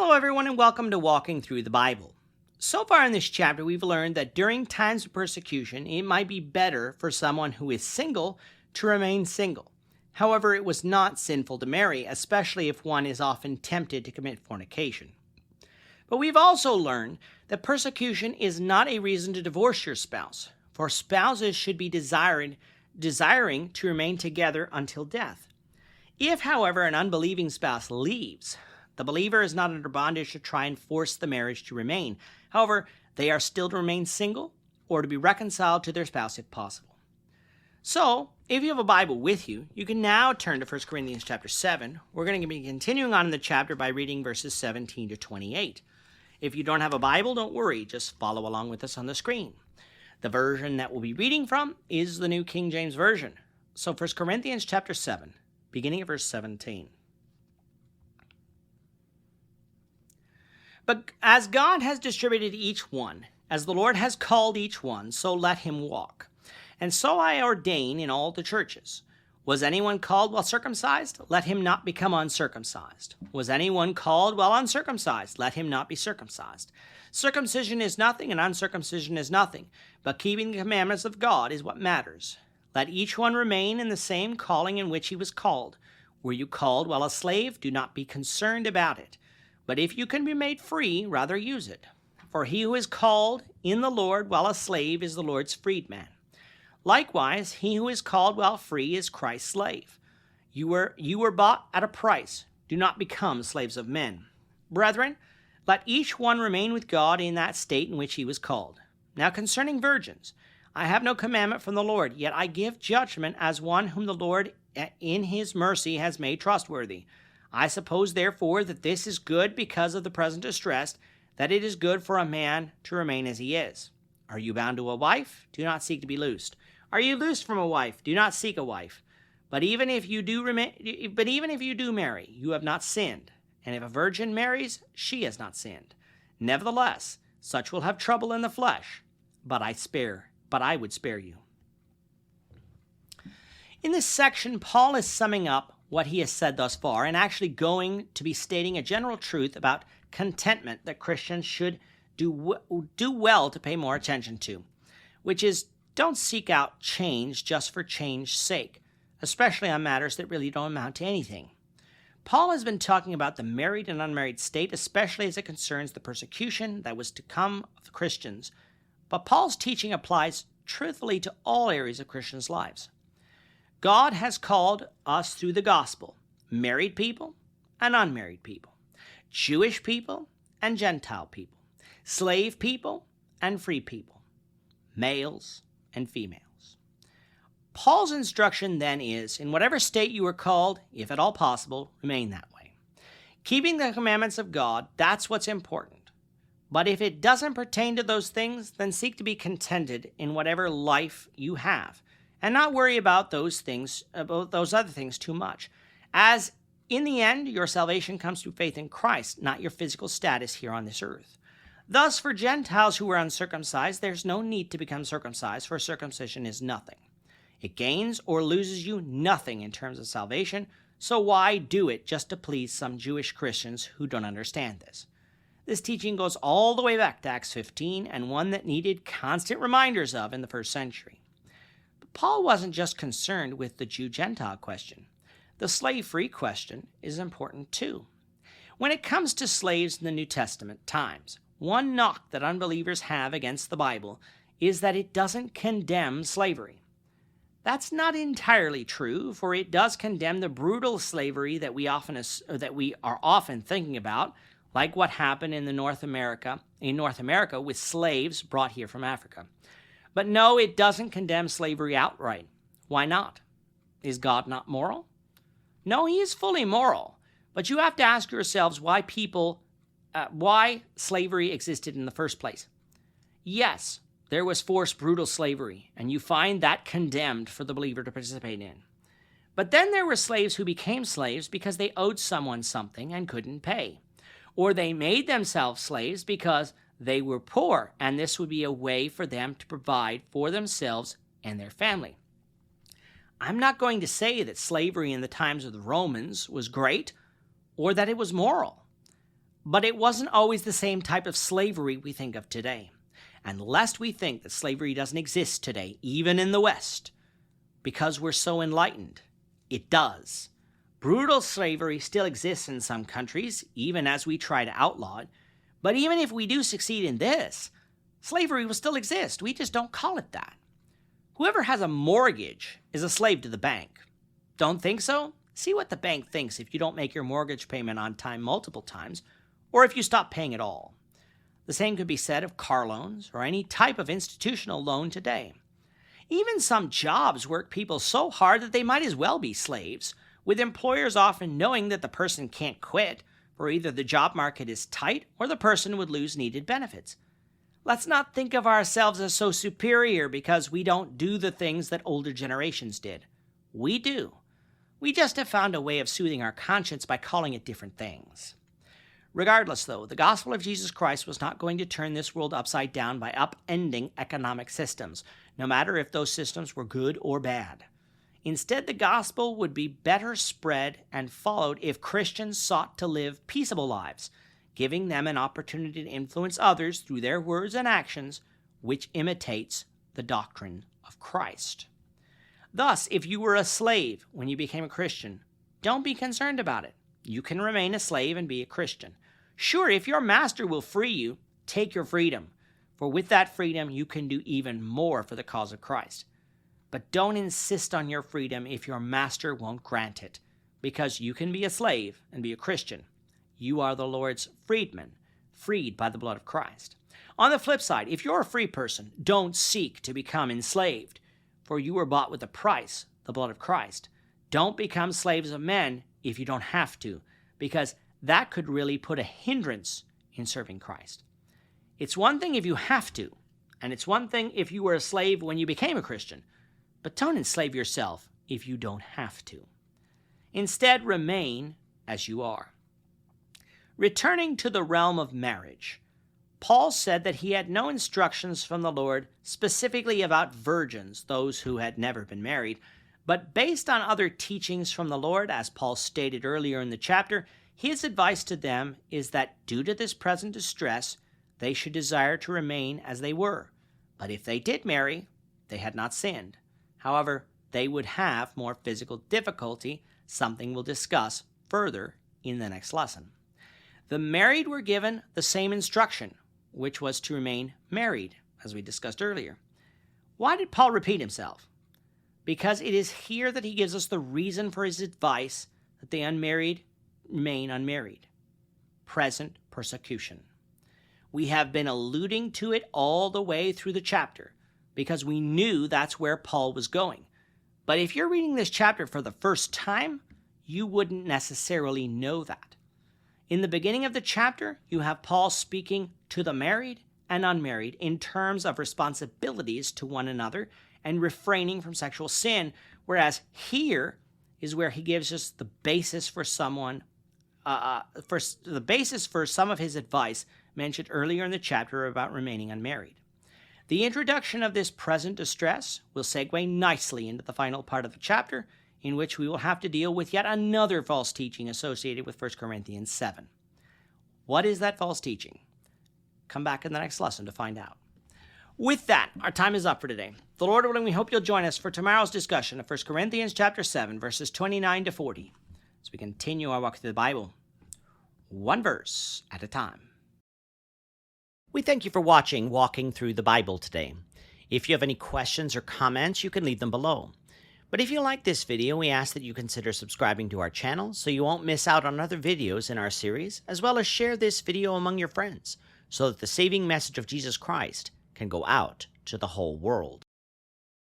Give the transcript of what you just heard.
Hello, everyone, and welcome to Walking Through the Bible. So far in this chapter, we've learned that during times of persecution, it might be better for someone who is single to remain single. However, it was not sinful to marry, especially if one is often tempted to commit fornication. But we've also learned that persecution is not a reason to divorce your spouse, for spouses should be desiring to remain together until death. If, however, an unbelieving spouse leaves, the believer is not under bondage to try and force the marriage to remain. However, they are still to remain single or to be reconciled to their spouse if possible. So, if you have a Bible with you, you can now turn to 1 Corinthians chapter 7. We're going to be continuing on in the chapter by reading verses 17 to 28. If you don't have a Bible, don't worry. Just follow along with us on the screen. The version that we'll be reading from is the New King James Version. So 1 Corinthians chapter 7, beginning at verse 17. But as God has distributed each one, as the Lord has called each one, so let him walk. And so I ordain in all the churches. Was anyone called while circumcised? Let him not become uncircumcised. Was anyone called while uncircumcised? Let him not be circumcised. Circumcision is nothing, and uncircumcision is nothing, but keeping the commandments of God is what matters. Let each one remain in the same calling in which he was called. Were you called while a slave? Do not be concerned about it. But if you can be made free, rather use it. For he who is called in the Lord while a slave is the Lord's freedman. Likewise, he who is called while free is Christ's slave. You were bought at a price. Do not become slaves of men. Brethren, let each one remain with God in that state in which he was called. Now concerning virgins, I have no commandment from the Lord, yet I give judgment as one whom the Lord in his mercy has made trustworthy. I suppose, therefore, that this is good because of the present distress, that it is good for a man to remain as he is. Are you bound to a wife? Do not seek to be loosed. Are you loosed from a wife? Do not seek a wife. But even if you do marry, you have not sinned. And if a virgin marries, she has not sinned. Nevertheless, such will have trouble in the flesh, but I would spare you. In this section, Paul is summing up what he has said thus far, and actually going to be stating a general truth about contentment that Christians should do well to pay more attention to, which is don't seek out change just for change's sake, especially on matters that really don't amount to anything. Paul has been talking about the married and unmarried state, especially as it concerns the persecution that was to come of Christians, but Paul's teaching applies truthfully to all areas of Christians' lives. God has called us through the gospel, married people and unmarried people, Jewish people and Gentile people, slave people and free people, males and females. Paul's instruction then is, in whatever state you are called, if at all possible, remain that way. Keeping the commandments of God, that's what's important. But if it doesn't pertain to those things, then seek to be contented in whatever life you have, and not worry about those other things too much, as in the end, your salvation comes through faith in Christ, not your physical status here on this earth. Thus, for Gentiles who are uncircumcised, there's no need to become circumcised, for circumcision is nothing. It gains or loses you nothing in terms of salvation, so why do it just to please some Jewish Christians who don't understand this? This teaching goes all the way back to Acts 15, and one that needed constant reminders of in the first century. Paul wasn't just concerned with the Jew-Gentile question. The slave-free question is important too. When it comes to slaves in the New Testament times, one knock that unbelievers have against the Bible is that it doesn't condemn slavery. That's not entirely true, for it does condemn the brutal slavery that we are often thinking about, like what happened in North America with slaves brought here from Africa. But no, it doesn't condemn slavery outright. Why not? Is God not moral? No, he is fully moral. But you have to ask yourselves why slavery existed in the first place. Yes, there was forced, brutal slavery, and you find that condemned for the believer to participate in. But then there were slaves who became slaves because they owed someone something and couldn't pay. Or they made themselves slaves because they were poor, and this would be a way for them to provide for themselves and their family. I'm not going to say that slavery in the times of the Romans was great or that it was moral. But it wasn't always the same type of slavery we think of today. And lest we think that slavery doesn't exist today, even in the West, because we're so enlightened, it does. Brutal slavery still exists in some countries, even as we try to outlaw it. But even if we do succeed in this, slavery will still exist. We just don't call it that. Whoever has a mortgage is a slave to the bank. Don't think so? See what the bank thinks if you don't make your mortgage payment on time multiple times, or if you stop paying at all. The same could be said of car loans or any type of institutional loan today. Even some jobs work people so hard that they might as well be slaves, with employers often knowing that the person can't quit, for either the job market is tight or the person would lose needed benefits. Let's not think of ourselves as so superior because we don't do the things that older generations did. We do. We just have found a way of soothing our conscience by calling it different things. Regardless, though, the gospel of Jesus Christ was not going to turn this world upside down by upending economic systems, no matter if those systems were good or bad. Instead, the gospel would be better spread and followed if Christians sought to live peaceable lives, giving them an opportunity to influence others through their words and actions, which imitates the doctrine of Christ. Thus, if you were a slave when you became a Christian, don't be concerned about it. You can remain a slave and be a Christian. Sure, if your master will free you, take your freedom, for with that freedom you can do even more for the cause of Christ. But don't insist on your freedom if your master won't grant it, because you can be a slave and be a Christian. You are the Lord's freedman, freed by the blood of Christ. On the flip side, if you're a free person, don't seek to become enslaved, for you were bought with a price, the blood of Christ. Don't become slaves of men if you don't have to, because that could really put a hindrance in serving Christ. It's one thing if you have to, and it's one thing if you were a slave when you became a Christian, but don't enslave yourself if you don't have to. Instead, remain as you are. Returning to the realm of marriage, Paul said that he had no instructions from the Lord specifically about virgins, those who had never been married, but based on other teachings from the Lord, as Paul stated earlier in the chapter, his advice to them is that due to this present distress, they should desire to remain as they were. But if they did marry, they had not sinned. However, they would have more physical difficulty, something we'll discuss further in the next lesson. The married were given the same instruction, which was to remain married, as we discussed earlier. Why did Paul repeat himself? Because it is here that he gives us the reason for his advice that the unmarried remain unmarried. Present persecution. We have been alluding to it all the way through the chapter because we knew that's where Paul was going. But if you're reading this chapter for the first time, you wouldn't necessarily know that. In the beginning of the chapter, you have Paul speaking to the married and unmarried in terms of responsibilities to one another and refraining from sexual sin, whereas here is where he gives us the basis for some of his advice mentioned earlier in the chapter about remaining unmarried. The introduction of this present distress will segue nicely into the final part of the chapter, in which we will have to deal with yet another false teaching associated with 1 Corinthians 7. What is that false teaching? Come back in the next lesson to find out. With that, our time is up for today. The Lord willing, we hope you'll join us for tomorrow's discussion of 1 Corinthians chapter 7, verses 29 to 40, as we continue our walk through the Bible, one verse at a time. We thank you for watching Walking Through the Bible today. If you have any questions or comments, you can leave them below. But if you like this video, we ask that you consider subscribing to our channel so you won't miss out on other videos in our series, as well as share this video among your friends so that the saving message of Jesus Christ can go out to the whole world.